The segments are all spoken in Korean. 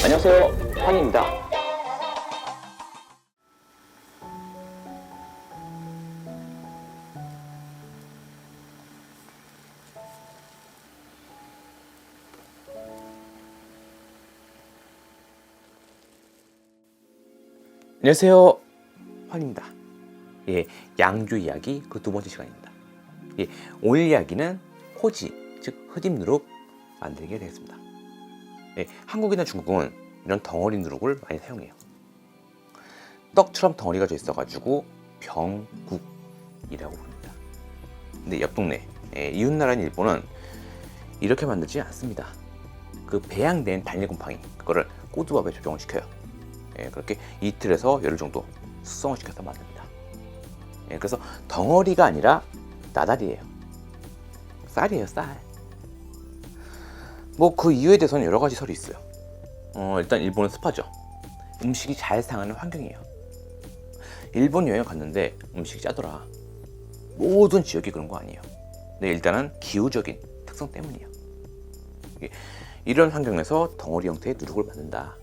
안녕하세요, 황입니다. 안녕하세요, 황입니다. 양주 이야기 그 두 번째 시간입니다. 오늘 이야기는 코지, 즉 흡입 누룩 만들게 되겠습니다. 한국이나 중국은 이런 덩어리 누룩을 많이 사용해요. 떡처럼 덩어리가 져 있어가지고 병국이라고 부릅니다. 근데 옆 동네, 이웃나라인 일본은 이렇게 만들지 않습니다. 그 배양된 단일 곰팡이, 그거를 꼬두밥에 조정을 시켜요. 그렇게 이틀에서 열흘 정도 숙성을 시켜서 만듭니다. 그래서 덩어리가 아니라 나달이에요. 쌀이에요, 쌀. 뭐 그 이유에 대해서는 여러 가지 설이 있어요. 일단 일본은 습하죠. 음식이 잘 상하는 환경이에요. 일본 여행 갔는데 음식이 짜더라. 모든 지역이 그런 거 아니에요. 근데 일단은 기후적인 특성 때문이에요. 이런 환경에서 덩어리 형태의 누룩을 만든다.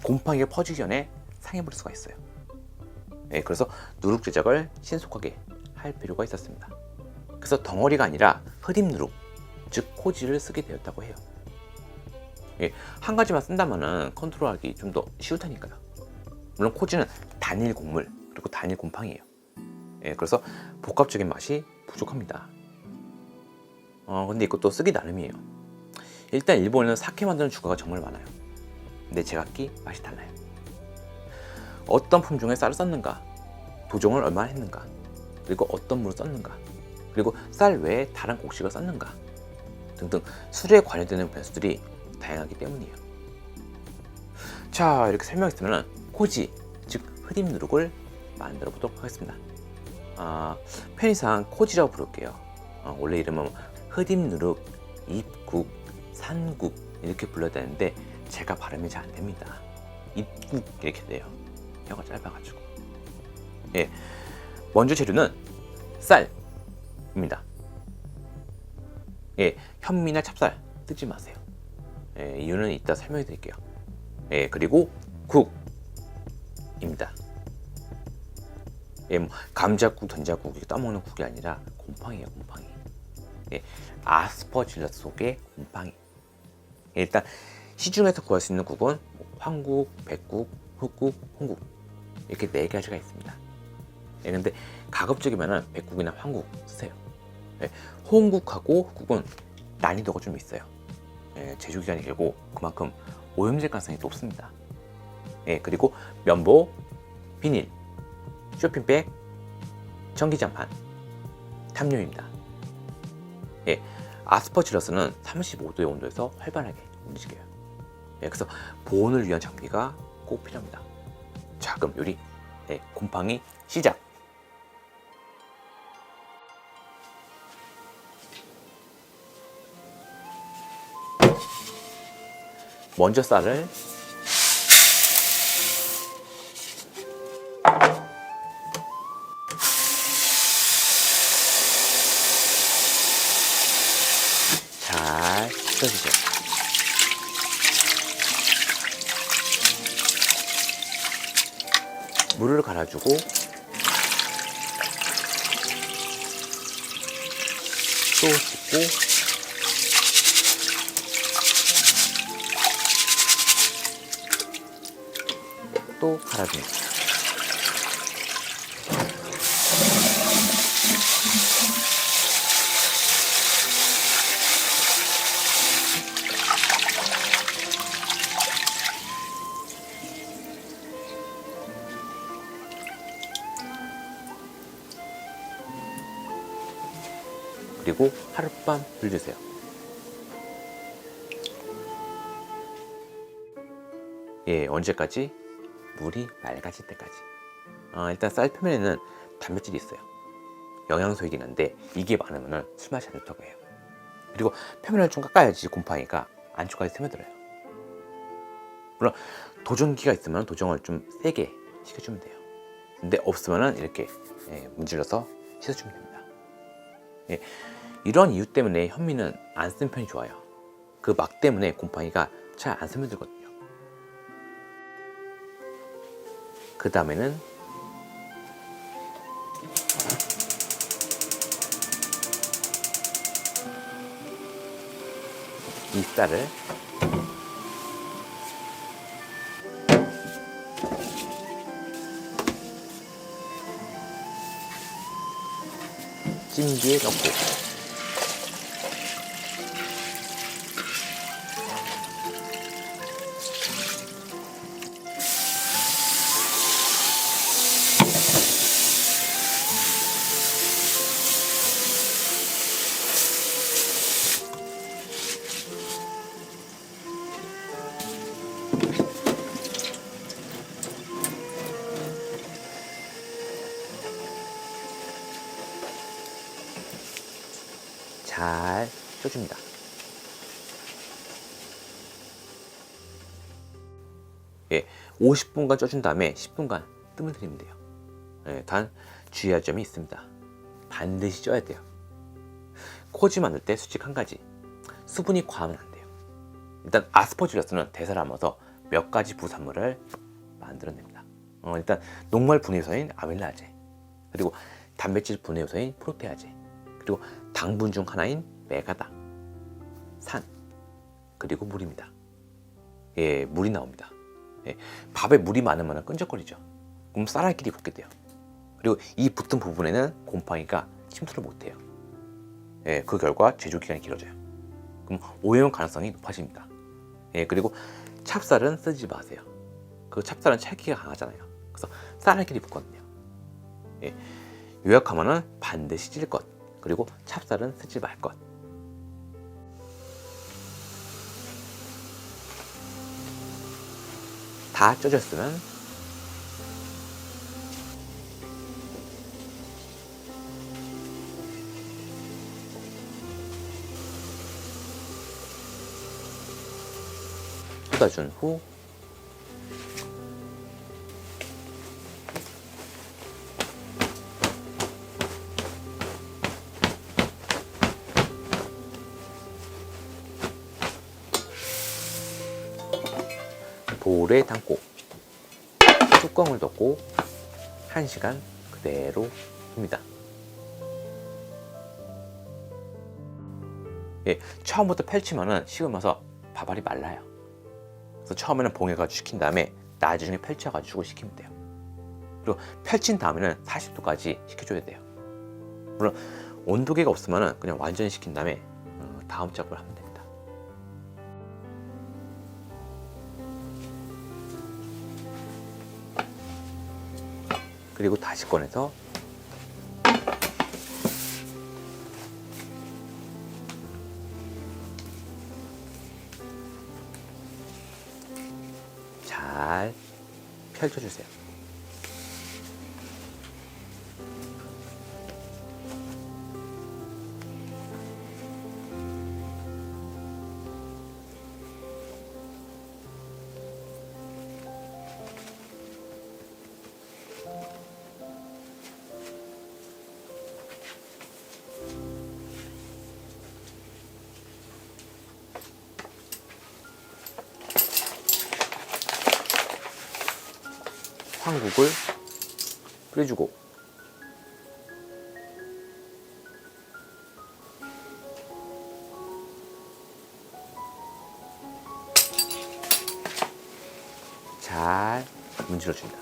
곰팡이가 퍼지기 전에 상해버릴 수가 있어요. 그래서 누룩 제작을 신속하게 할 필요가 있었습니다. 그래서 덩어리가 아니라 흡입 누룩, 즉 코지를 쓰게 되었다고 해요. 한 가지만 쓴다면 컨트롤하기 좀 더 쉬울 테니까요. 물론 코지는 단일 곡물 그리고 단일 곰팡이에요. 그래서 복합적인 맛이 부족합니다. 근데 이것도 쓰기 나름이에요. 일단 일본에는 사케 만드는 주가가 정말 많아요. 근데 제각기 맛이 달라요. 어떤 품종의 쌀을 썼는가, 도종을 얼마나 했는가, 그리고 어떤 물을 썼는가, 그리고 쌀 외에 다른 곡식을 썼는가 등등 술에 관련되는 변수들이 다양하기 때문이에요. 자, 이렇게 설명했으면 코지, 즉 흡입 누룩을 만들어 보도록 하겠습니다. 편의상 코지라고 부를게요. 원래 이름은 흡입 누룩, 입국, 산국 이렇게 불러야 되는데 제가 발음이 잘 안 됩니다. 입국 이렇게 돼요. 혀가 짧아가지고. 먼저 재료는 쌀입니다. 현미나 찹쌀 쓰지 마세요. 이유는 이따 설명해 드릴게요. 그리고 국입니다. 뭐 감자국, 된장국 이렇게 떠먹는 국이 아니라 곰팡이에요, 곰팡이. 아스퍼질러스 속의 곰팡이. 일단 시중에서 구할 수 있는 국은 황국, 백국, 흑국, 홍국 이렇게 4가지가 있습니다. 근데 가급적이면 백국이나 황국 쓰세요. 홍국하고 흑국은 난이도가 좀 있어요. 제조 기간이 길고 그만큼 오염될 가능성이 높습니다. 그리고 면보, 비닐, 쇼핑백, 전기장판, 탐요입니다. 아스퍼질러스는 35도의 온도에서 활발하게 움직여요. 그래서 보온을 위한 장비가 꼭 필요합니다. 자, 그럼 요리 곰팡이 시작. 먼저 쌀을 잘 씻어주세요. 물을 갈아주고 또 씻고 또 갈아줍니다. 그리고 하룻밤 불주세요. 언제까지? 물이 맑아질 때까지. 일단 쌀 표면에는 단백질이 있어요. 영양소이긴 한데 이게 많으면 술 맛이 안 좋다고 해요. 그리고 표면을 좀 깎아야지 곰팡이가 안쪽까지 스며들어요. 물론 도전기가 있으면 도정을 좀 세게 식혀주면 돼요. 근데 없으면 이렇게 문질러서 씻어주면 됩니다. 이런 이유 때문에 현미는 안 쓴 편이 좋아요. 그 막 때문에 곰팡이가 잘 안 스며들거든요. 그 다음에는 이 쌀을 찜기에 넣고 잘 쪄줍니다. 예, 50분간 쪄준 다음에 10분간 뜸을 들이면 돼요. 예, 단 주의할 점이 있습니다. 반드시 쪄야 돼요. 코지 만들 때 수칙 한 가지, 수분이 과하면 안 돼요. 일단 아스퍼질러스는 대사를 하면서 몇 가지 부산물을 만들어냅니다. 일단 녹말 분해 요소인 아밀라제, 그리고 단백질 분해 요소인 프로테아제, 그리고 당분 중 하나인 메가다, 산, 그리고 물입니다. 예, 물이 나옵니다. 예, 밥에 물이 많으면 끈적거리죠. 그럼 쌀알끼리 붙게 돼요. 그리고 이 붙은 부분에는 곰팡이가 침투를 못해요. 예, 그 결과 제조 기간이 길어져요. 그럼 오염 가능성이 높아집니다. 예, 그리고 찹쌀은 쓰지 마세요. 그 찹쌀은 찰기가 강하잖아요. 그래서 쌀알끼리 붙거든요. 예, 요약하면은 반드시 찔 것, 그리고 찹쌀은 쓰지 말 것. 다 쪄졌으면 쏟아준 후 볼에 담고 뚜껑을 덮고 1시간 그대로 둡니다. 예, 처음부터 펼치면은 식으면서 밥알이 말라요. 그래서 처음에는 봉해가지고 식힌 다음에 나중에 펼쳐가지고 식히면 돼요. 그리고 펼친 다음에는 40도까지 식혀줘야 돼요. 물론 온도계가 없으면은 그냥 완전히 식힌 다음에 다음 작업을 하면 됩니다. 그리고 다시 꺼내서 잘 펼쳐주세요. 황국을 뿌려주고 잘 문질러줍니다.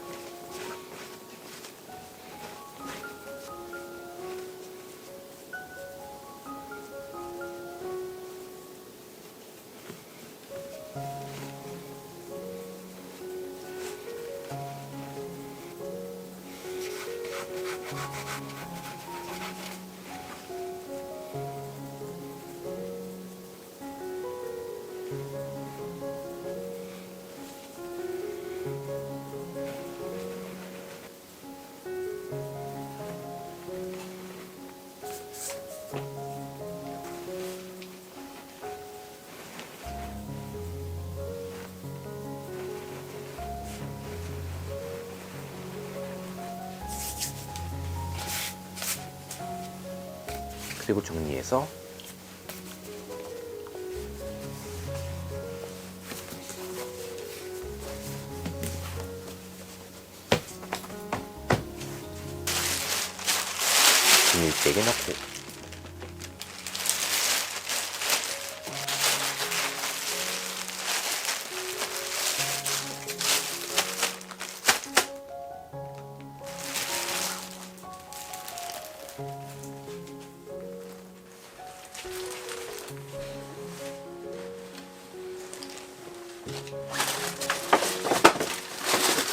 그리고 정리해서 4개 넣고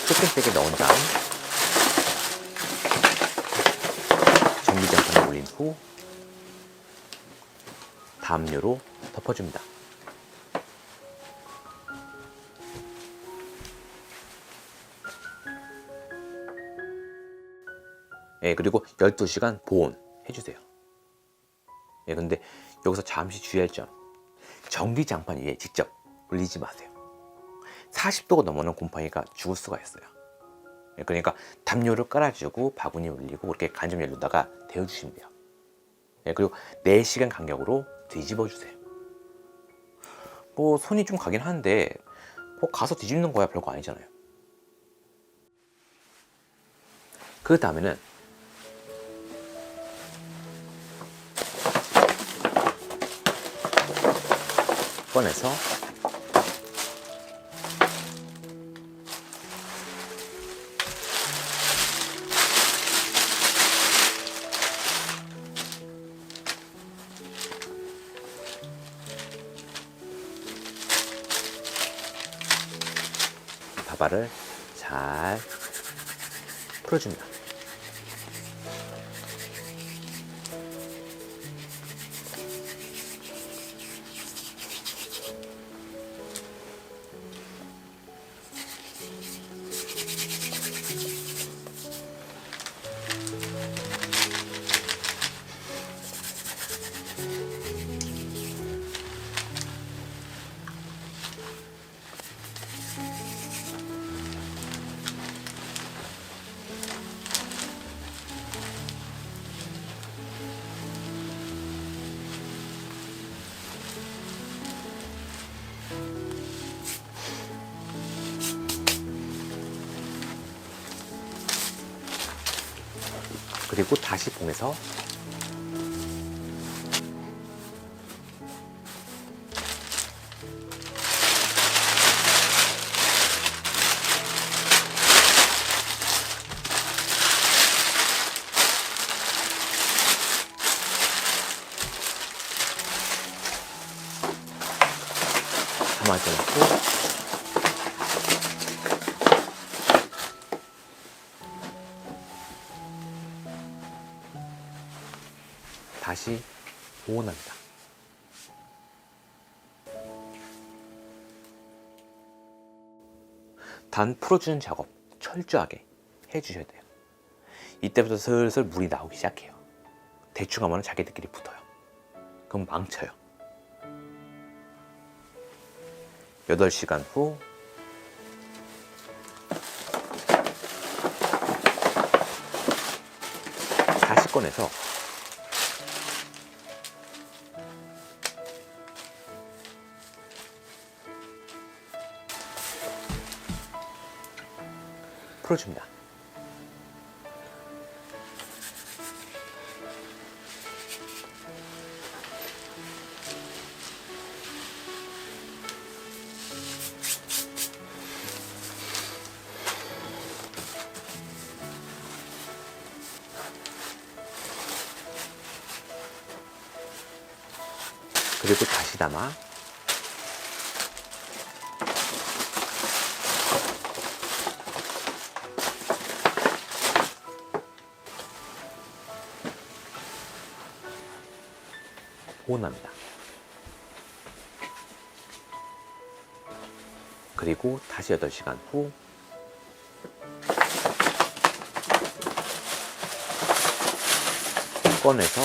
섞임팩에 넣은 다음 전기장판에 올린 후 담요로 덮어줍니다. 예, 그리고 12시간 보온 해주세요. 예, 근데 여기서 잠시 주의할 점, 전기장판 위에 직접 올리지 마세요. 40도가 넘어는 곰팡이가 죽을 수가 있어요. 예, 그러니까 담요를 깔아주고 바구니에 올리고 그렇게 간접 열로다가 데워주시면 돼요. 예, 그리고 4시간 간격으로 뒤집어 주세요. 뭐 손이 좀 가긴 하는데 꼭 가서 뒤집는 거야 별거 아니잖아요. 그 다음에는 꺼내서 바바를 잘 풀어줍니다. 그리고 다시 봉해서 담아줘 놓고 다시 보온합니다. 단 풀어주는 작업 철저하게 해주셔야 돼요. 이때부터 슬슬 물이 나오기 시작해요. 대충 하면 자기들끼리 붙어요. 그럼 망쳐요. 8시간 후 다시 꺼내서 풀어줍니다. 그리고 다시 담아 보온합니다. 그리고 다시 8시간 후 꺼내서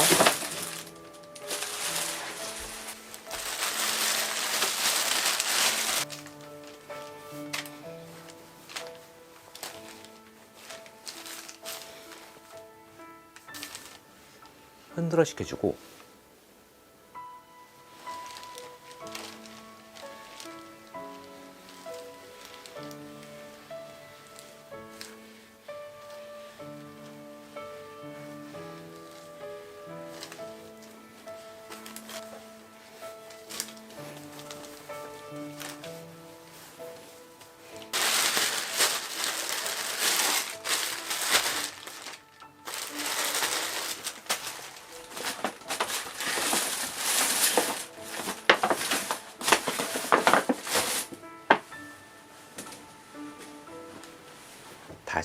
흔들어 식혀주고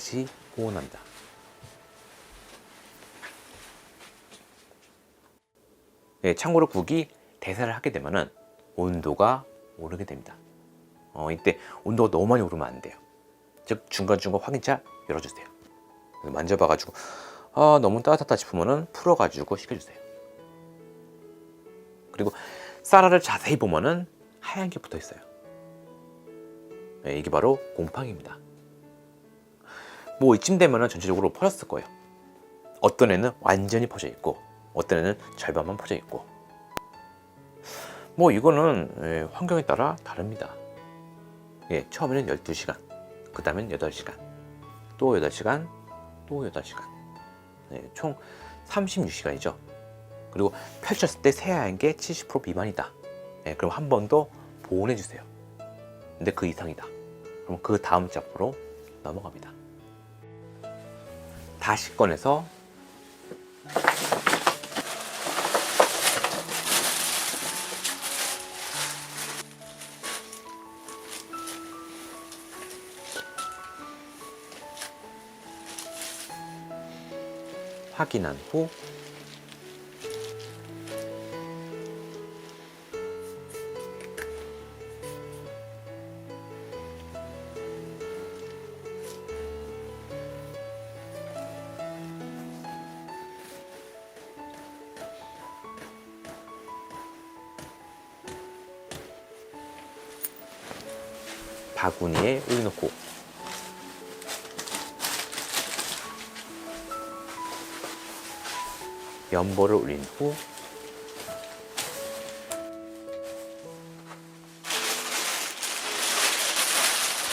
다시 고온합니다. 참고로 국이 대사를 하게 되면은 온도가 오르게 됩니다. 이때 온도가 너무 많이 오르면 안 돼요. 즉 중간중간 확인차 열어주세요. 만져봐가지고 너무 따뜻하다 싶으면은 풀어가지고 식혀주세요. 그리고 쌀알을 자세히 보면은 하얀 게 붙어 있어요. 이게 바로 곰팡이입니다. 뭐 이쯤 되면은 전체적으로 퍼졌을 거예요. 어떤 애는 완전히 퍼져 있고, 어떤 애는 절반만 퍼져 있고. 뭐 이거는 환경에 따라 다릅니다. 처음에는 12시간, 그 다음엔 8시간, 또 8시간, 또 8시간. 총 36시간이죠. 그리고 펼쳤을 때 새하얀 게 70% 미만이다. 그럼 한 번 더 보온해 주세요. 근데 그 이상이다. 그럼 그 다음 작업으로 넘어갑니다. 다시 꺼내서 확인한 후 바구니에 올려놓고 면보를 올린 후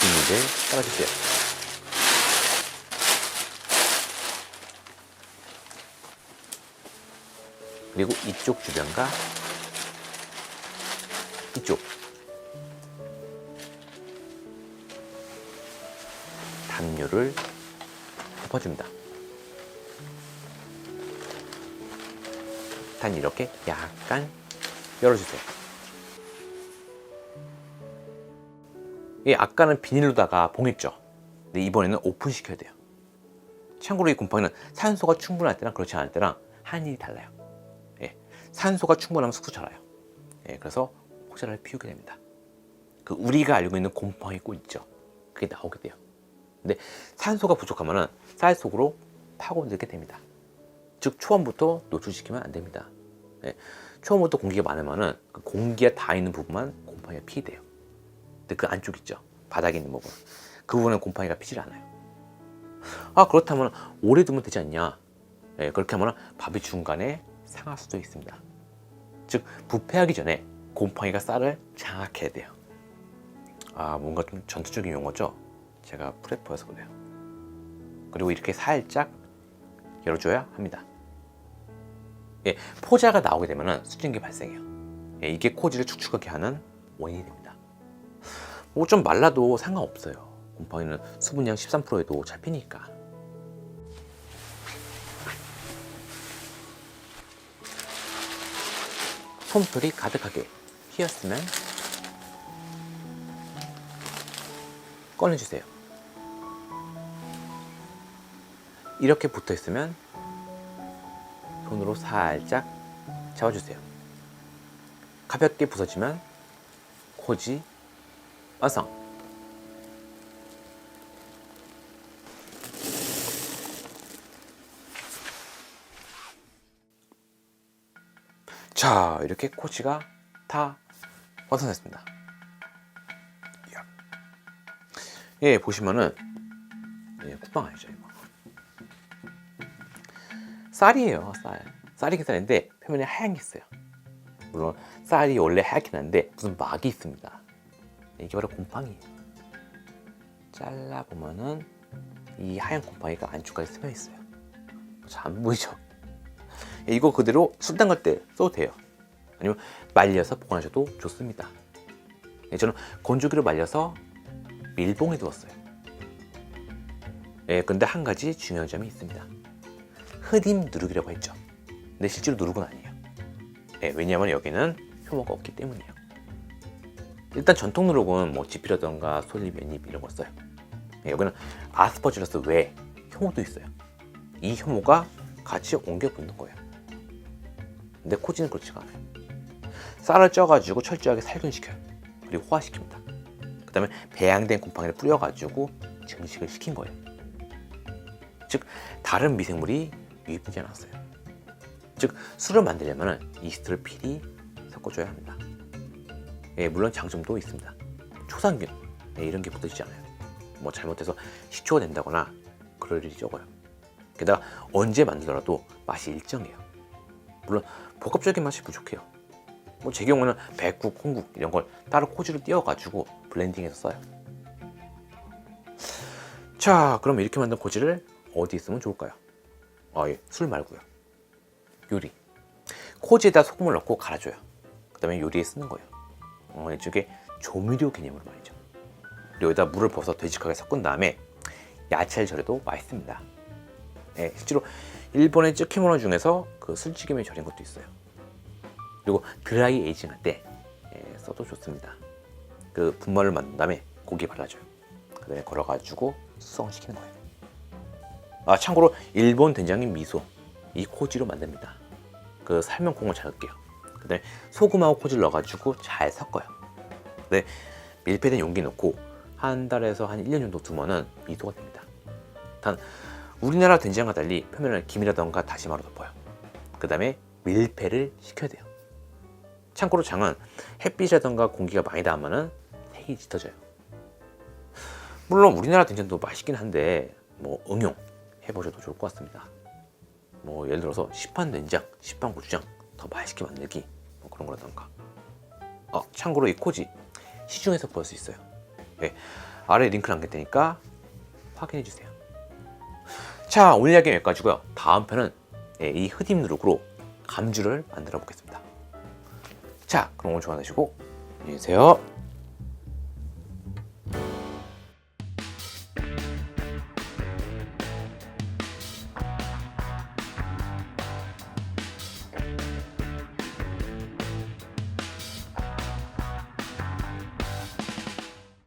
비닐을 깔아주세요. 그리고 이쪽 주변과 이쪽 담요를 덮어줍니다. 단 이렇게 약간 열어주세요. 아까는 비닐로다가 봉했죠. 근데 이번에는 오픈시켜야 돼요. 참고로 이 곰팡이는 산소가 충분할 때랑 그렇지 않을 때랑 하는 일이 달라요. 산소가 충분하면 쑥쑥 자라요. 그래서 혹자를 피우게 됩니다. 그 우리가 알고 있는 곰팡이 꽃 있죠. 그게 나오게 돼요. 근데 산소가 부족하면 쌀 속으로 파고들게 됩니다. 즉 초원부터 노출시키면 안 됩니다. 초원부터 공기가 많으면 그 공기가 다 있는 부분만 곰팡이가 피돼요. 근데 그 안쪽 있죠. 바닥에 있는 부분. 그 부분은 곰팡이가 피질 않아요. 그렇다면 오래 두면 되지 않냐? 그렇게 하면 밥이 중간에 상할 수도 있습니다. 즉 부패하기 전에 곰팡이가 쌀을 장악해야 돼요. 뭔가 좀 전투적인 용어죠. 제가 프레퍼여서 그래요. 그리고 이렇게 살짝 열어줘야 합니다. 포자가 나오게 되면 수증기 발생해요. 이게 코지를 축축하게 하는 원인이 됩니다. 뭐 좀 말라도 상관없어요. 곰팡이는 수분량 13%에도 잘 피니까. 솜털이 가득하게 피었으면 꺼내주세요. 이렇게 붙어 있으면 손으로 살짝 잡아주세요. 가볍게 부서지면 코지 완성! 자, 이렇게 코지가 다 완성됐습니다. 보시면은 쿠팡 아니죠 이거. 쌀이에요. 쌀이 쌀인데 표면에 하얀 게 있어요. 물론 쌀이 원래 하얗게 나는데 무슨 막이 있습니다. 이게 바로 곰팡이에요. 잘라보면은 이 하얀 곰팡이가 안쪽까지 스며 있어요. 잘 안 보이죠? 이거 그대로 술 담글 때 써도 돼요. 아니면 말려서 보관하셔도 좋습니다. 저는 건조기로 말려서 밀봉에 두었어요. 근데 한 가지 중요한 점이 있습니다. 흡입 누르기라고 했죠. 근데 실제로 누르곤 아니에요. 왜냐하면 여기는 효모가 없기 때문이에요. 일단 전통 누르고는 뭐 지피라던가 솔잎, 깻잎 이런 거 써요. 여기는 아스퍼질러스 외에 효모도 있어요. 이 효모가 같이 옮겨 붙는 거예요. 근데 코지는 그렇지가 않아요. 쌀을 쪄가지고 철저하게 살균시켜요. 그리고 호화시킵니다. 그 다음에 배양된 곰팡이를 뿌려가지고 증식을 시킨 거예요. 즉 다른 미생물이 유입되지 않았어요. 즉 술을 만들려면 이스트를 필히 섞어줘야 합니다. 물론 장점도 있습니다. 초상균 이런 게 붙어있지 않아요. 뭐 잘못해서 식초가 된다거나 그럴 일이 적어요. 게다가 언제 만들더라도 맛이 일정해요. 물론 복합적인 맛이 부족해요. 뭐 제 경우는 백국, 콩국 이런 걸 따로 코지로 띄워가지고 블렌딩해서 써요. 자, 그럼 이렇게 만든 코지를 어디에 쓰면 좋을까요? 술 말고요. 요리. 코지에다 소금을 넣고 갈아줘요. 그 다음에 요리에 쓰는 거예요. 이쪽에 조미료 개념으로 말이죠. 그리고 여기다 물을 부어서 되직하게 섞은 다음에 야채를 절여도 맛있습니다. 실제로 일본의 쯔케모노 중에서 그 술찌개에 절인 것도 있어요. 그리고 드라이 에이징 할 때 써도 좋습니다. 그 분말을 만든 다음에 고기에 발라줘요. 그 다음에 걸어가지고 숙성시키는 거예요. 참고로 일본 된장인 미소 이 코지로 만듭니다. 그 삶은 콩을 잘 넣을게요. 그 다음에 소금하고 코지를 넣어가지고 잘 섞어요. 네, 밀폐된 용기 넣고 한 달에서 한 1년 정도 두면은 미소가 됩니다. 단 우리나라 된장과 달리 표면을 김이라던가 다시마로 덮어요. 그 다음에 밀폐를 시켜야 돼요. 참고로 장은 햇빛이라던가 공기가 많이 닿으면 색이 짙어져요. 물론 우리나라 된장도 맛있긴 한데 뭐 응용해보셔도 좋을 것 같습니다. 뭐 예를 들어서 시판 된장, 시판 고추장 더 맛있게 만들기 뭐 그런 거라던가. 참고로 이 코지 시중에서 구할 수 있어요. 아래 링크를 남길 테니까 확인해 주세요. 자, 오늘 이야기는 여기까지고요. 다음 편은 이 흐림 누룩으로 감주를 만들어 보겠습니다. 자, 그럼 오늘 좋아하시고 안녕히 계세요.